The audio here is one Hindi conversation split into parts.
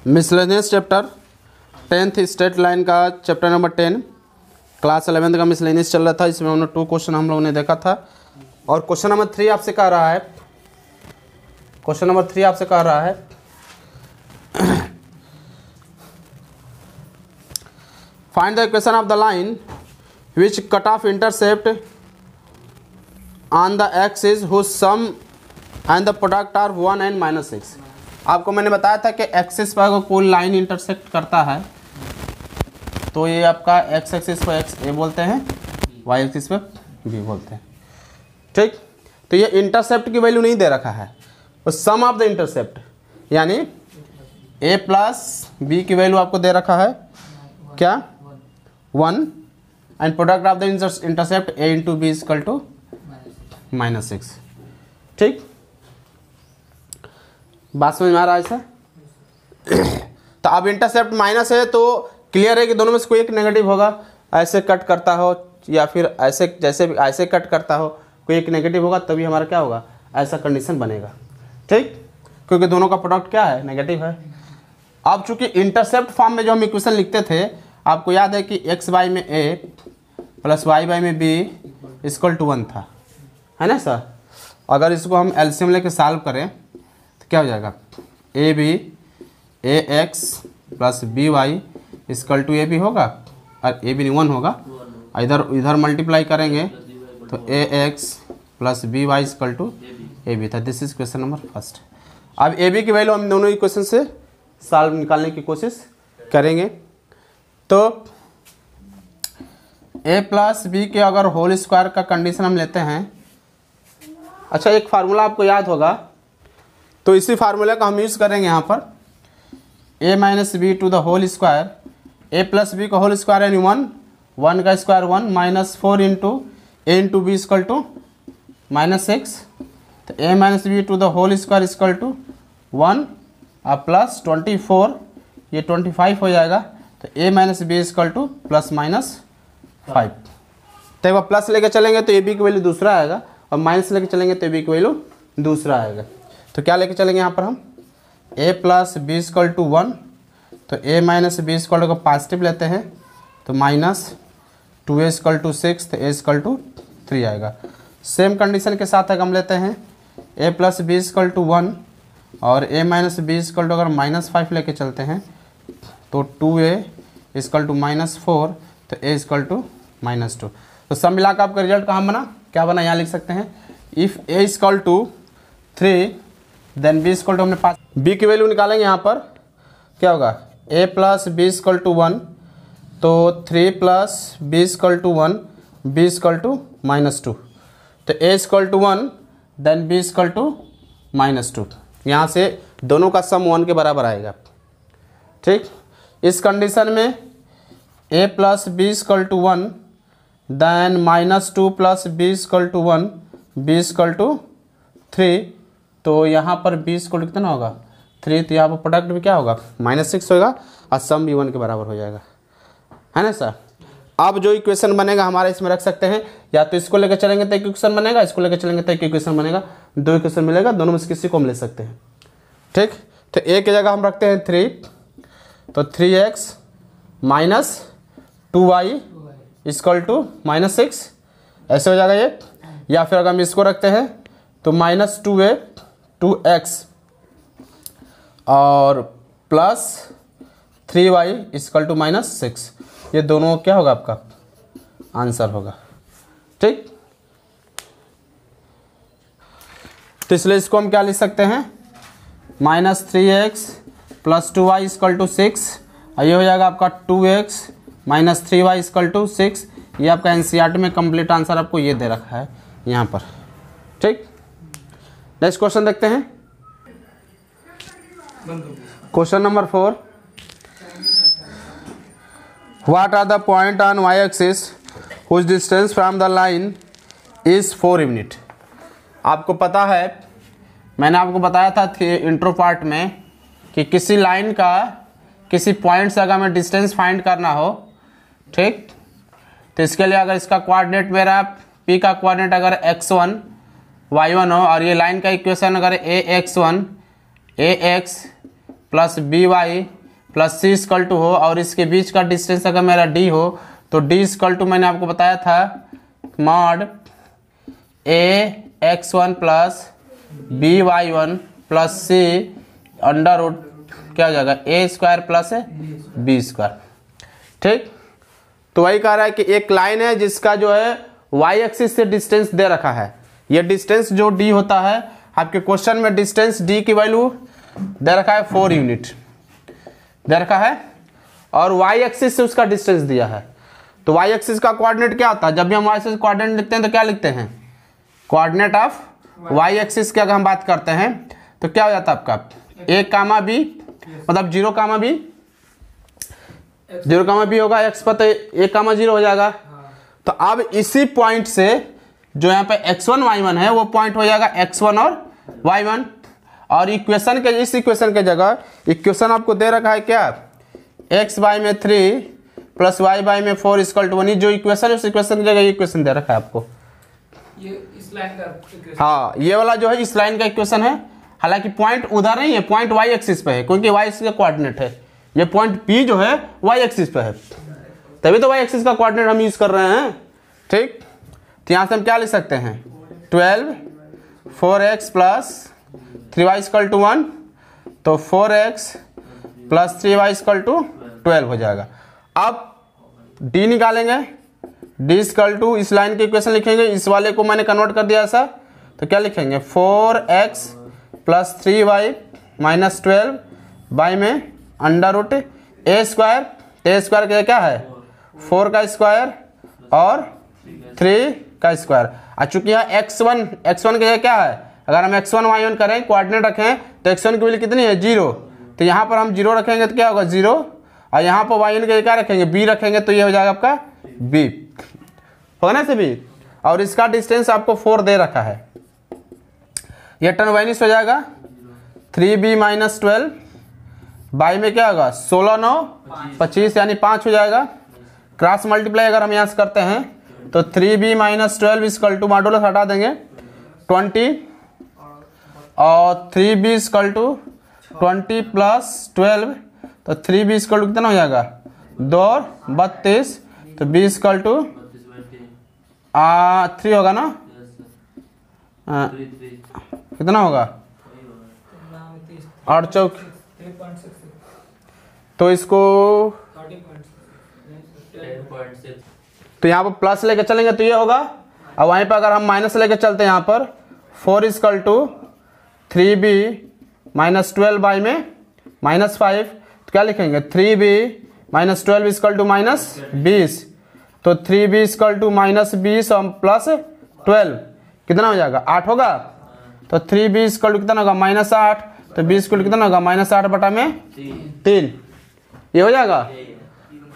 Miscellaneous chapter 10th straight line का चैप्टर नंबर 10 क्लास 11th का मिसलेनियस चल रहा था। इसमें हमने 2 क्वेश्चन हम लोगों ने देखा था और क्वेश्चन नंबर 3 आपसे कह रहा है, क्वेश्चन नंबर 3 आपसे कह रहा है find the equation of the line which cut off intercept on the axis whose sum and the product are 1 and -6। आपको मैंने बताया था कि एक्सिस पर कोई लाइन इंटरसेक्ट करता है तो ये आपका एक्स एक्सिस पर एक्स ए बोलते हैं, वाई एक्सिस पर बी बोलते हैं। ठीक, तो ये इंटरसेप्ट की वैल्यू नहीं दे रखा है, तो सम ऑफ द इंटरसेप्ट यानी ए प्लस बी की वैल्यू आपको दे रखा है क्या 1 and product of the intercept a into B equal to -6। ठीक, बात समझ में आ रहा है सर? तो अब इंटरसेप्ट माइनस है तो क्लियर है कि दोनों में से कोई एक नेगेटिव होगा, ऐसे कट करता हो या फिर ऐसे जैसे भी ऐसे कट करता हो, कोई एक नेगेटिव होगा तभी हमारा क्या होगा, ऐसा कंडीशन बनेगा। ठीक, क्योंकि दोनों का प्रोडक्ट क्या है, नेगेटिव है। अब चूंकि इंटरसेप्ट फॉर्म में जो हम इक्वेशन लिखते थे, आपको याद है कि एक्स वाई में ए प्लस वाई वाई में बी इक्वल टू 1 था, है ना सर? अगर इसको हम एलसीएम लेके सॉल्व करें तो क्या हो जाएगा, a b a x plus B Y equal to A b होगा और ए बी 1 होगा। इधर मल्टीप्लाई करेंगे तो A x plus B Y equal to A B था। This is question number first. अब ए बी की वैल्यू हम दोनों इक्वेशन से सॉल्व निकालने की कोशिश करेंगे। तो ए प्लस बी के अगर होल स्क्वायर का कंडीशन हम लेते हैं, अच्छा एक फार्मूला आपको याद होगा तो इसी फार्मूले का हम यूज़ करेंगे यहाँ पर, A minus B to the whole square, A plus B का होल स्क्वायर यानी 1 का square 1 -4 into A into B equal to -6। तो A minus B to the whole square equal to 1 और प्लस 24, ये 25 हो जाएगा। तो A minus B equal to +-5। तो एक बार प्लस लेके चलेंगे तो ए बी की वैल्यू दूसरा आएगा और माइनस लेके चलेंगे तो ए बी की वैल्यू दूसरा आएगा। तो क्या लेके चलेंगे यहाँ पर हम, a plus b equal to 1, तो a minus B equal to को पॉजिटिव लेते हैं तो -2a इक्वल टू 6, तो a इक्वल टू 3 आएगा। सेम कंडीशन के साथ अगर हम लेते हैं a plus b equal to 1 और a minus B equal to अगर -5 लेके चलते हैं तो 2a इक्वल टू -4, तो a इक्वल टू -2। तो सब मिला कर आपका रिजल्ट कहाँ बना, क्या बना, यहाँ लिख सकते हैं if a equal to 3 then b equal to, हमने 5 बी की वैल्यू निकालेंगे यहाँ पर, क्या होगा a plus b equal to 1, तो 3 plus b equal to 1, b equal to -2, तो a equal to 1 then b equal to -2। यहाँ से दोनों का सम 1 के बराबर आएगा। ठीक, इस कंडीशन में a plus b equal to 1 then -2 plus b equal to 1, b equal to 3, तो यहाँ पर बी इक्वल टू कितना होगा 3, तो यहाँ पर प्रोडक्ट भी क्या होगा -6 होगा और सम भी 1 के बराबर हो जाएगा, है ना सर? अब जो इक्वेशन बनेगा हमारा इसमें रख सकते हैं, या तो इसको लेकर चलेंगे तो एक इक्वेशन बनेगा, इसको लेकर चलेंगे तो एक इक्वेशन बनेगा, 2 इक्वेशन मिलेगा, दोनों में से किसी को हम ले सकते हैं। ठीक, तो ए की जगह हम रखते हैं 3, तो 3x minus 2y equal to -6, ऐसे हो जाएगा ये। या फिर अगर हम इसको रखते हैं तो -2a 2x और प्लस 3y इक्वल टू -6, ये दोनों क्या होगा आपका आंसर होगा। ठीक, तो इसलिए इसको हम क्या लिख सकते हैं, -3x plus 2y equal to 6, और ये हो जाएगा आपका 2x minus 3y equal to 6। ये आपका एनसीईआरटी में कंप्लीट आंसर आपको ये दे रखा है यहाँ पर। ठीक, नेक्स्ट क्वेश्चन देखते हैं, question number 4। What are the point on y axis whose distance from the line is 4 unit. आपको पता है, मैंने आपको बताया था इंट्रो पार्ट में कि किसी लाइन का किसी पॉइंट से अगर हमें डिस्टेंस फाइंड करना हो, ठीक, तो इसके लिए अगर इसका कोऑर्डिनेट मेरा p का कोऑर्डिनेट अगर x1 y1 हो और ये लाइन का इक्वेशन अगर ax1 ax plus B y plus c equal to हो और इसके बीच का डिस्टेंस अगर मेरा डी हो तो डी इक्वल टू मैंने आपको बताया था mod A X one plus B Y one plus C under root क्या हो जाएगा A square plus B square. ठीक, तो वही कह रहा है कि एक लाइन है जिसका जो है वाई एक्सिस से डिस्टेंस दे रखा है। ये डिस्टेंस जो डी होता है आपके क्वेश्चन में डिस्टेंस डी की वैल्यू दे रखा है 4 यूनिट दे रखा है और वाई एक्सिस से उसका डिस्टेंस दिया है। तो वाई एक्सिस का कोऑर्डिनेट क्या होता है? जब भी हम वाई एक्सिस कोऑर्डिनेट लिखते हैं तो क्या लिखते हैं? कोऑर्डिनेट ऑफ वाई एक्सिस की अगर हम बात करते हैं तो क्या हो जाता है आपका ए कामा बी, मतलब 0 कामा बी, 0 कामा बी होगा एक्स पर तो ए कामा 0 हो जाएगा। तो अब इसी पॉइंट से जो यहाँ पे x1 y1 है वो पॉइंट हो जाएगा x1 और y1 और इक्वेशन के इस इक्वेशन के जगह इक्वेशन आपको दे रखा है क्या x बाई में 3 प्लस y बाई में 4 इक्वल टू 1। जो इक्वेशन है उस इक्वेशन की जगह इक्वेशन दे रखा है आपको, ये इस लाइन का हाँ ये वाला जो है इस लाइन का इक्वेशन है। हालांकि पॉइंट उधर नहीं है, पॉइंट y एक्सिस पे है क्योंकि y एक्सिस का कोऑर्डिनेट है। ये पॉइंट P जो है y एक्सिस पे है, तभी तो y एक्सिस का कोऑर्डिनेट हम यूज कर रहे हैं। ठीक, तो यहाँ से हम क्या लिख सकते हैं 12 4x plus 3y equal to 1, तो 4x plus 3y equal to 12 हो जाएगा। अब d निकालेंगे, d इक्वल टू इस लाइन की इक्वेशन लिखेंगे, इस वाले को मैंने कन्वर्ट कर दिया ऐसा, तो क्या लिखेंगे 4x plus 3y minus 12 by में अंडर रूट ए स्क्वायर, ए स्क्वायर का क्या है 4 का स्क्वायर और 3 का स्क्वायर। और चूंकि यहाँ x1 के क्या है, अगर हम x1 y1 करें कोऑर्डिनेट रखें तो x1 की वैल्यू कितनी है 0, तो यहाँ पर हम 0 रखेंगे तो क्या होगा 0 और यहाँ पर y1 के क्या रखेंगे b रखेंगे तो ये हो जाएगा आपका b, होगा ना सभी। और इसका डिस्टेंस आपको 4 दे रखा है, ये टर्म वाइनिस हो जाएगा 3b माइनस 12 बाई में क्या होगा 16 9 25 यानी 5 हो जाएगा। क्रॉस मल्टीप्लाई अगर हम यहाँ से करते हैं तो 3b minus 12 equal to modulus हटा देंगे 20 और 3b इक्वल टू 20 प्लस 12, तो 3b इक्वल टू कितना हो जाएगा 2 और 32, तो b इक्वल टू 3 होगा ना, कितना होगा 8 चौक, तो इसको तो यहाँ पर प्लस लेके चलेंगे तो ये होगा, और वहीं पर अगर हम माइनस लेके चलते हैं यहाँ पर 4 equal to 3b minus 12 by में माइनस 5, तो क्या लिखेंगे 3b minus 12 equal to minus 20, तो 3b इक्वल टू माइनस 20 और प्लस 12 कितना हो जाएगा 8 होगा, तो 3b इक्वल टू कितना होगा माइनस 8, तो 20 इक्वल टू कितना होगा माइनस 8 बटा में 3, ये हो जाएगा।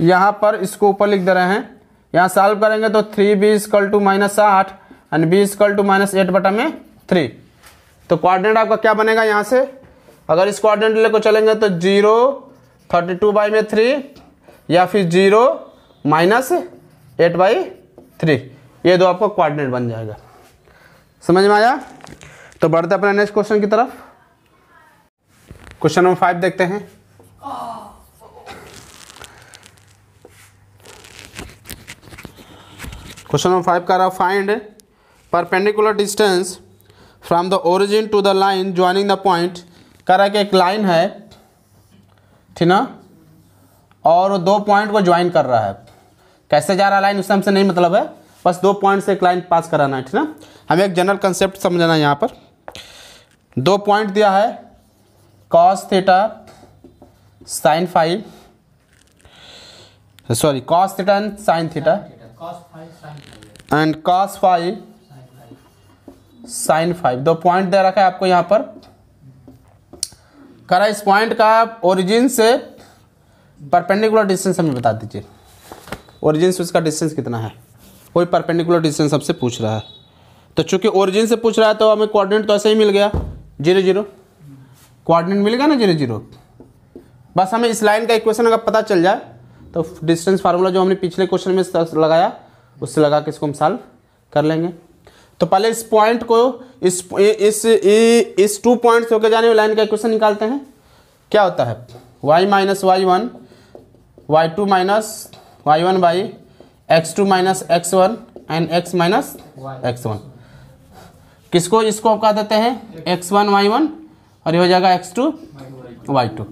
यहाँ पर इसको ऊपर लिख दे रहे हैं, यहाँ सॉल्व करेंगे तो 3b equal to minus 8 and b equal to minus 8 बटा में 3। तो कोऑर्डिनेट आपका क्या बनेगा यहाँ से, अगर इस कोऑर्डिनेट लेकर चलेंगे तो 0 32 बाई में 3 या फिर 0 माइनस 8 बाई 3, ये दो आपको कोऑर्डिनेट बन जाएगा। समझ में आया? तो बढ़ते अपने नेक्स्ट क्वेश्चन की तरफ। क्वेश्चन नंबर 5 देखते हैं। क्वेश्चन नंबर 5 का रहा find perpendicular distance from the origin to the line joining the point. कह रहा है कि एक लाइन है ठीक ना, और 2 पॉइंट को ज्वाइन कर रहा है। कैसे जा रहा है लाइन उससे हमसे नहीं मतलब है, बस 2 पॉइंट से एक लाइन पास कराना है ठीक ना। हमें एक जनरल कंसेप्ट समझना है। यहाँ पर 2 पॉइंट दिया है cos theta sine five, sorry cos theta and sine theta and cos five sine 5, 2 point दे रखा है आपको यहाँ पर। कह रहा है इस पॉइंट का ओरिजिन से परपेंडिकुलर डिस्टेंस हमें बता दीजिए, ओरिजिन से उसका डिस्टेंस कितना है। कोई परपेंडिकुलर डिस्टेंस सबसे पूछ रहा है, तो चूंकि ओरिजिन से पूछ रहा है तो हमें कोऑर्डिनेट तो ऐसे ही मिल गया 0 0, कोऑर्डिनेट मिल गया ना 0 0। बस हमें इस लाइन का इक्वेशन अगर पता चल जाए तो डिस्टेंस फार्मूला जो हमने पिछले क्वेश्चन में लगाया उससे लगा के इसको हम सॉल्व कर लेंगे। तो पहले इस पॉइंट को इस 2 पॉइंट से होकर जाने वाली लाइन का इक्वेशन निकालते हैं। क्या होता है y minus y1 y2 minus y1 by x2 minus x1 and x minus x1। किसको इसको आप कह देते हैं x1 y1 और ये हो जाएगा x2 y2। तो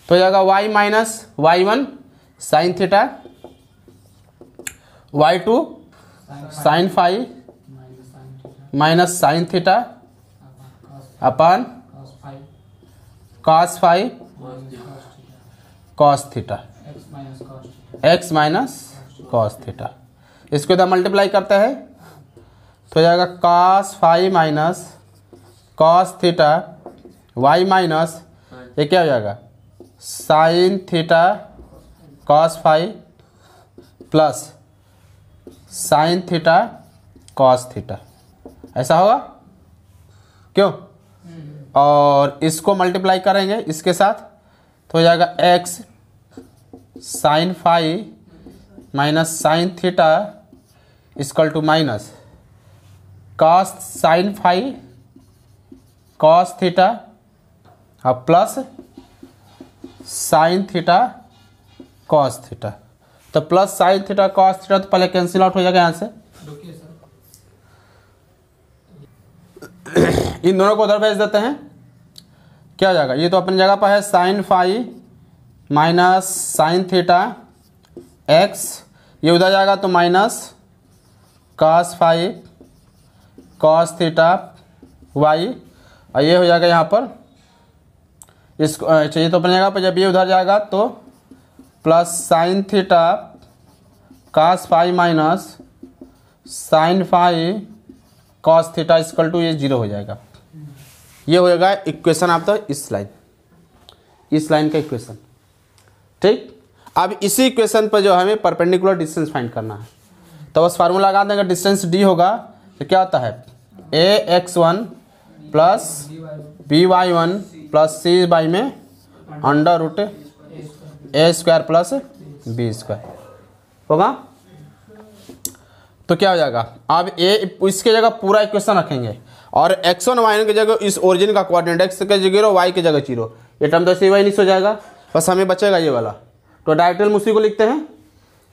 हो जाएगा y minus y1 sine theta y2 sine phi minus sine theta अपन cos phi cos theta x minus cos theta. इसको इधर मल्टीप्लाई करते हैं तो हो जाएगा cos phi minus cos theta y minus ये क्या हो जाएगा sine theta cos phi plus sine theta cos theta. ऐसा होगा क्यों? और इसको मल्टीप्लाई करेंगे इसके साथ तो हो जाएगा x sine phi minus sine theta equal to minus cos sine phi cos theta और plus sine theta cos theta. तो plus sine theta cos theta तो पहले कैंसिल आउट हो जाएगा यहाँ से। इन दोनों को उधर भेज देते हैं। क्या हो जाएगा ये तो अपनी जगह पर है sine phi minus sine theta x, ये उधर जाएगा तो minus cos phi cos theta y और ये हो जाएगा यहाँ पर इसको चाहिए तो अपनी जगह पर जब ये उधर जाएगा तो plus sine theta cos phi minus sine phi cos theta equal to ये 0 हो जाएगा। ये हो जाएगा इक्वेशन आपका इस लाइन का इक्वेशन। ठीक, अब इसी इक्वेशन पर जो हमें परपेंडिकुलर डिस्टेंस फाइंड करना है तो बस फार्मूला लगा देंगे। डिस्टेंस d होगा तो क्या होता है ax1 plus by1 plus c by में under root a square plus b square होगा। तो क्या हो जाएगा अब इसके जगह पूरा इक्वेशन रखेंगे और x1 y1 की जगह इस ओरिजिन का कोऑर्डिनेट x की जगह 0 y की जगह 0, ये टर्म तो सिवाय नहीं हो जाएगा, बस हमें बचेगा ये वाला। तो डायरेक्टली हम उसी को लिखते हैं।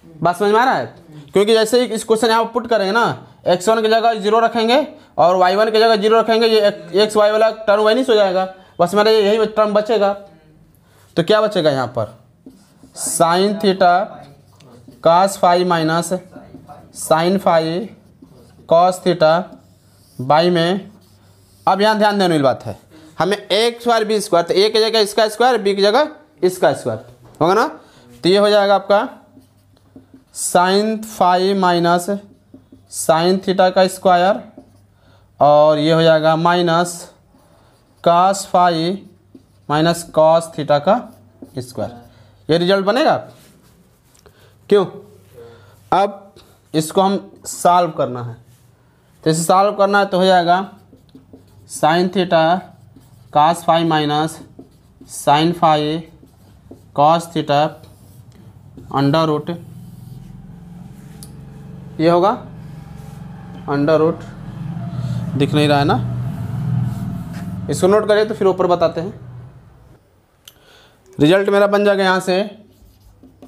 बात समझ में आ रहा है? क्योंकि जैसे ही इस क्वेश्चन यहाँ पुट करेंगे ना x1 की जगह 0 रखेंगे और y1 की जगह 0 रखेंगे, ये x y वाला टर्म वही नहीं हो जाएगा, बस मेरा यही टर्म बचेगा। तो क्या बचेगा यहाँ पर sine theta cos phi minus sine phi cos theta by में। अब यहाँ ध्यान देने वाली बात है, हमें a स्क्वायर b स्क्वायर, तो a की जगह इसका स्क्वायर b की जगह इसका स्क्वायर होगा ना। तो ये हो जाएगा आपका sine phi minus sine theta का स्क्वायर और ये हो जाएगा minus cos phi minus cos theta का स्क्वायर। ये रिजल्ट बनेगा। क्यों? अब इसको हम सॉल्व करना है, तो इसे सॉल्व करना है तो हो जाएगा sine theta cos phi minus sine phi cos theta under root, ये होगा अंडर रूट, दिख नहीं रहा है ना, इसको नोट करिए तो फिर ऊपर बताते हैं। रिजल्ट मेरा बन जाएगा यहाँ से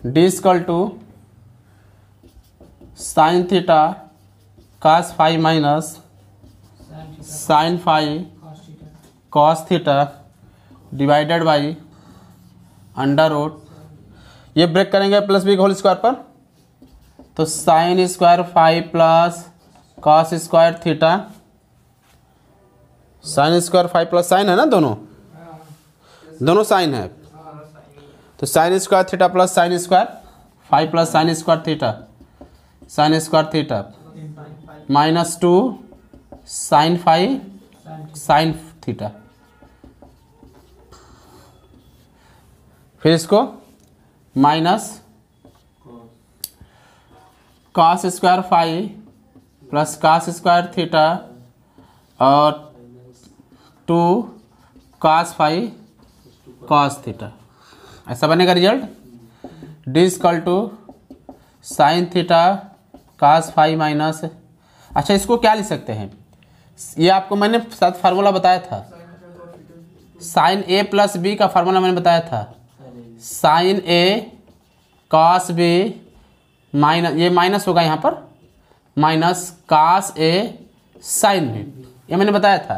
D equal to sine theta cos phi minus sine phi cos theta divided by under root, ये ब्रेक करेंगे प्लस बी होल स्क्वायर पर, तो sine square phi plus cos square theta, sine square phi plus sine है ना, दोनों साइन है, तो sine square theta plus sine square phi plus sine square theta sine square theta minus 2 sine phi sine theta. फिर इसको minus cos square phi plus cos square theta और 2 कॉस फाई कॉस थीटा, ऐसा बनेगा result. D equal to sine theta cos phi minus, अच्छा इसको क्या लिख सकते हैं, ये आपको मैंने साथ फार्मूला बताया था, साइन ए प्लस बी का फार्मूला मैंने बताया था, साइन ए कॉस बी माइनस, ये माइनस होगा यहाँ पर, minus cos A sine B, ये मैंने बताया था।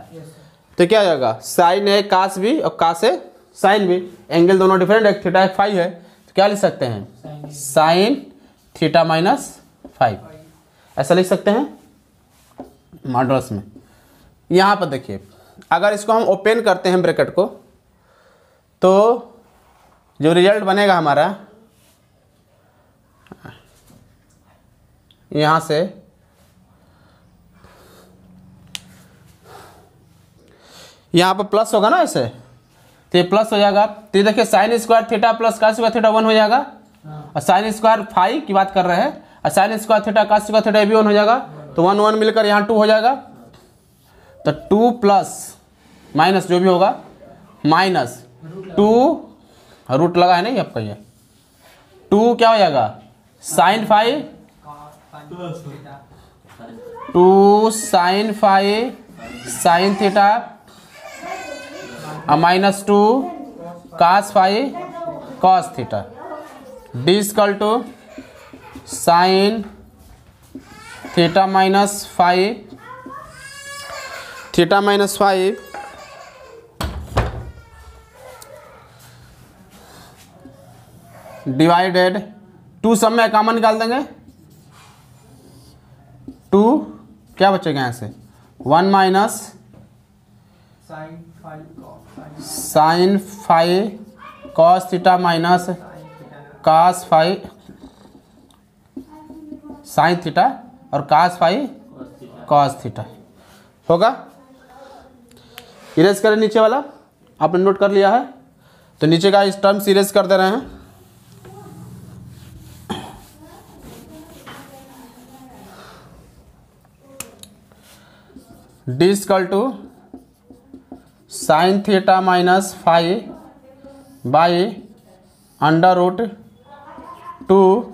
तो क्या जाएगा, साइन ए कॉस बी और cos A sine B, angle दोनों डिफरेंट है, थीटा एक फाई है, तो क्या लिख सकते हैं, साइन थीटा माइनस फाइव, ऐसा लिख सकते हैं मॉडल्स में। यहाँ पर देखिए, अगर इसको हम ओपन करते हैं ब्रैकेट को, तो जो रिजल्ट बनेगा हमारा यहाँ से, यहाँ पर प्लस होगा ना ऐसे, तो ये प्लस हो जाएगा। तो ये देखिए sign square theta plus cos square theta 1 हो जाएगा, और साइन स्क्वायर फाई की बात कर रहे हैं, और sign square theta cos square theta भी 1 हो जाएगा, तो 1 1 मिलकर यहाँ 2 हो जाएगा। तो 2 प्लस माइनस जो भी होगा, माइनस 2 रूट लगा है नहीं आपका, ये 2 क्या हो जाएगा, sine phi, 2 sine phi sine theta, और minus 2 cos phi cos theta, d equal to sine theta minus five theta minus five divided 2 सब में कॉमन निकाल देंगे, 2 क्या बचेगा यहाँ से, 1 minus sine five cos theta minus cos five sine theta और कॉस फाइव कॉस थीटा होगा। इरेज करें नीचे वाला, आपने नोट कर लिया है, तो नीचे का इस टर्म इरेज कर दे रहे हैं। D equal to sine theta minus five by under root 2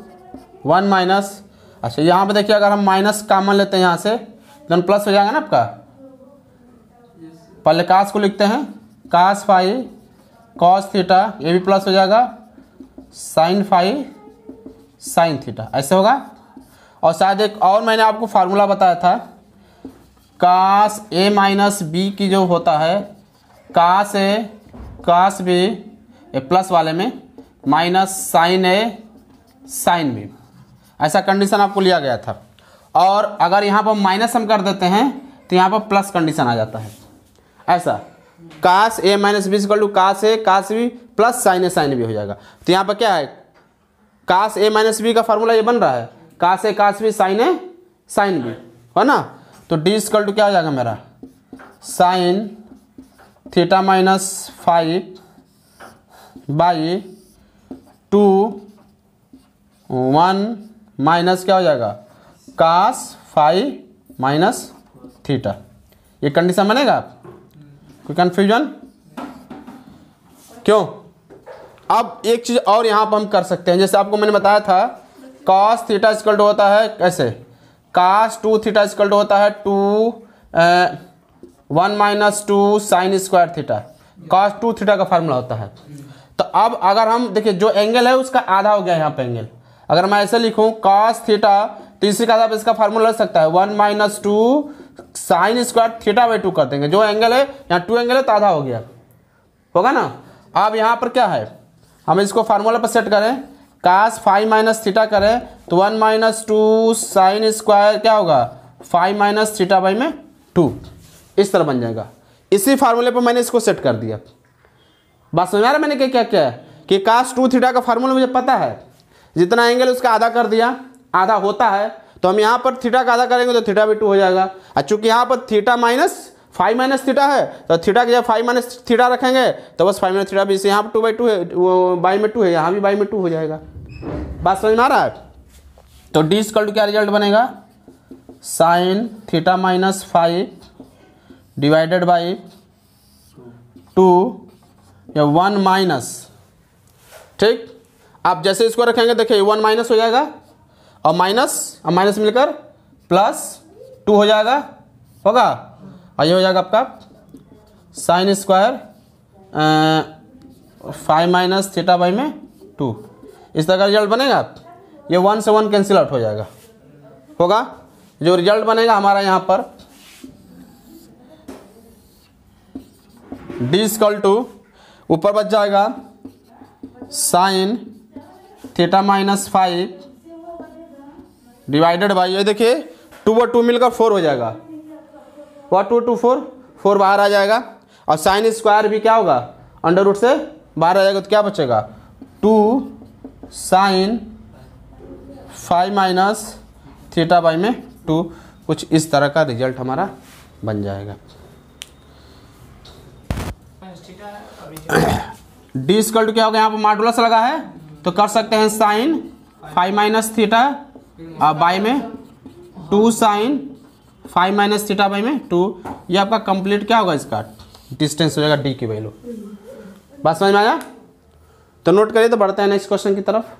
1 minus, अच्छा यहाँ पे देखिए अगर हम माइनस कॉमन लेते हैं यहाँ से तो प्लस हो जाएगा ना आपका, पहले कास को लिखते हैं, कास फाइव कॉस थीटा, ये भी प्लस हो जाएगा, साइन फाइव साइन थीटा, ऐसे होगा। और शायद एक और मैंने आपको फार्मूला बताया था, कास ए माइनस बी की जो होता है, cos A cos B, A plus वाले में minus sign A sine B, ऐसा कंडीशन आपको लिया गया था। और अगर यहाँ पर माइनस हम कर देते हैं तो यहाँ पर प्लस कंडीशन आ जाता है, ऐसा cos A minus B equal to cos A cos B plus sine A sine B हो जाएगा। तो यहाँ पर क्या है, कास ए माइनस बी का फार्मूला ये बन रहा है, cos A cos B sine A sine B, है ना। तो डी इक्वल टू क्या हो जाएगा मेरा, sign theta minus five by 2 1 minus क्या हो जाएगा, कास फाइव माइनस थीटा, ये कंडीशन बनेगा। कोई कन्फ्यूजन क्यों? अब एक चीज़ और यहाँ पर हम कर सकते हैं, जैसे आपको मैंने बताया था कॉस थीटा इक्वल टू होता है कैसे, कास 2 थीटा इक्वल टू होता है 1 minus 2 sign square theta, cos 2 theta का फार्मूला होता है। तो अब अगर हम देखिए जो एंगल है उसका आधा हो गया यहाँ पे एंगल, अगर मैं ऐसे लिखूँ कॉस थीटा, तो इसी का आधा इसका फार्मूला लग सकता है 1 minus 2 sign square theta by 2 कर देंगे, जो एंगल है यहाँ 2 एंगल है तो आधा हो गया, होगा ना। अब यहाँ पर क्या है, हम इसको फार्मूला पर सेट करें, कास 5 माइनस थीटा करें तो 1 माइनस 2 साइन स्क्वायर क्या होगा 5 माइनस थीटा बाई में 2, इस तरह बन जाएगा। इसी फार्मूले पर मैंने इसको सेट कर दिया। बात समझ आ रहा है मैंने क्या क्या है कि कास 2 थीटा का फार्मूला मुझे पता है, जितना एंगल उसका आधा कर दिया, आधा होता है, तो हम यहाँ पर थीटा का आधा करेंगे तो थीटा भी 2 हो जाएगा। और चूंकि यहाँ पर थीटा माइनस 5 माइनस थीटा है तो थीटा की जब 5 माइनस थीटा रखेंगे तो बस 5 माइनस थीटा भी, यहाँ पर 2/2 है, वो बाई में 2 है, यहाँ भी बाई में 2 हो जाएगा। बात समझ में आ रहा है। तो डी इक्वल टू क्या रिजल्ट बनेगा, sign theta minus 5 divided by 2 या 1 माइनस, ठीक। आप जैसे इसको रखेंगे देखिए 1 माइनस हो जाएगा और माइनस मिलकर प्लस 2 हो जाएगा, होगा। और ये हो जाएगा आपका sine square 5 minus theta by में 2, इस तरह का रिजल्ट बनेगा। ये 1 से 1 कैंसिल आउट हो जाएगा, होगा। जो रिजल्ट बनेगा हमारा यहाँ पर d इक्वल टू ऊपर बच जाएगा sine theta minus 5 divided by, ये देखिए 2 और 2 मिलकर 4 हो जाएगा। 1 2 2 4 बाहर आ जाएगा, और साइन स्क्वायर भी क्या होगा, अंडर रूट से बाहर आ जाएगा, तो क्या बचेगा 2 साइन 5 माइनस थीटा बाई में 2। कुछ इस तरह का रिजल्ट हमारा बन जाएगा। डी इक्वल टू क्या होगा, यहाँ पर मॉडुलस लगा है तो कर सकते हैं साइन 5 माइनस थीटा बाई में 2 साइन 5 माइनस थीटा बाई में 2। ये आपका कंप्लीट क्या होगा, इसका डिस्टेंस हो जाएगा डी की वैल्यू। बात समझ में आया? तो नोट करिए, तो बढ़ते हैं नेक्स्ट क्वेश्चन की तरफ।